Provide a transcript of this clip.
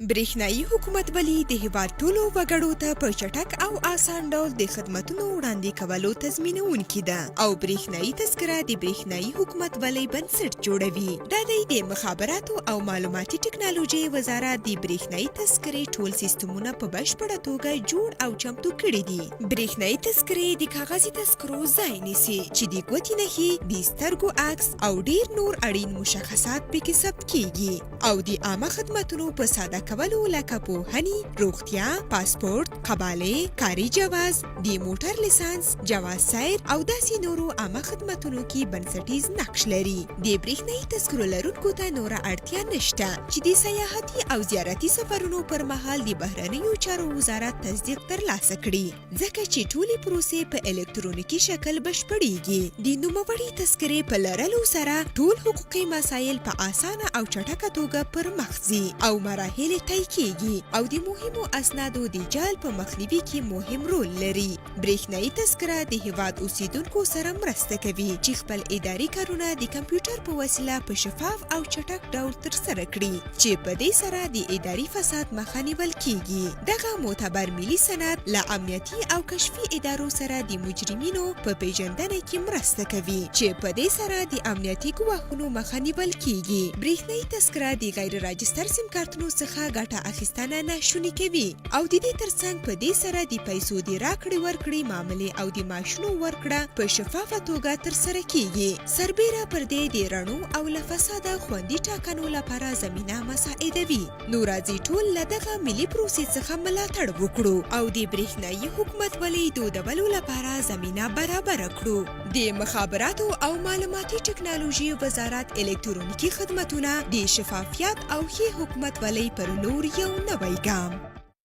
برېښنايي حکومتولي د هېواد ټولو وګړو ته په چټک او آسان ډول د خدمتونو وړاندې کولو تضمینونکې ده او برېښنايي تذکره د برېښنايي حکومتولۍ بنسټ جوړوي. دا د مخابراتو او معلوماتي ټکنالوژۍ وزارت د برېښنايي تذکرې ټول سیستمونه په بشپړه توګه جوړ او چمتو کړي دي. برېښنايي تذکرې د کاغذي تذکرو ځای نیسي چې د ګوتې نښې، د سترګو عکس او ډیر نور اړین مشخصات پکې ثبت کیږي او د عامه خدمتونو په ساده کولو لکه پوهنې، روغتیا، پاسپورت، قبالې، کاري جواز، د موټر لیسانس، جواز سیر او داسې نورو عامه خدمتونو کې بنسټیز نقش لري. د برېښنايي تذکرو لرونکو ته نوره اړتیا نشته چې د سیاحتي او زیارتي سفرونو پر مهال د بهرنیو چارو وزارت تصدیق ترلاسه کړي، ځکه چې ټولې پروسې په الکترونیکي شکل بشپړیږي. د نوموړې تذکرې په لرلو سره ټول حقوقي مسایل په اسانه او چټکه توګه پر مخ ځي او مراحل طی کیږي او د مهمو اسنادو د جعل په مخنیوي کې مهم رول لري. برېښنايي تذکره د هېواد اوسیدونکو سره مرسته کوي چې خپل اداري کارونه د کمپیوټر په وسیله په شفاف او چټک ډول ترسره کړي، چې په دې سره د اداري فساد مخه نیول کیږي. دغه معتبر ملي سند له امنیتي او کشفي ادارو سره د مجرمینو په پیژندنه کې مرسته کوي، چې په دې سره د امنیتي ګواښونو مخه نیول کیږي. برېښنايي تذکره د غیر راجستر سیم کارتونو څخه ګټه اخیستنه ناشونې کوي او د دې ترڅنګ په دې سره د پیسو د راکړې ورکړې معاملې او د معاشونو ورکړه په شفافه توګه ترسره کیږي. سربیره پر دې د رڼو او له فساده خوندي ټاکنو لپاره زمینه مساعدوي. نو راځئ ټول له دغه ملي پروسې څخه ملاتړ وکړو او د برېښنايي حکومتولۍ دودولو لپاره زمینه برابره کړو. د مخابراتو او معلوماتي ټکنالوژي وزارت الکترونیکي خدمتونه د شفافیت او ښې حکومتولۍ پر لور یو نوی ګام.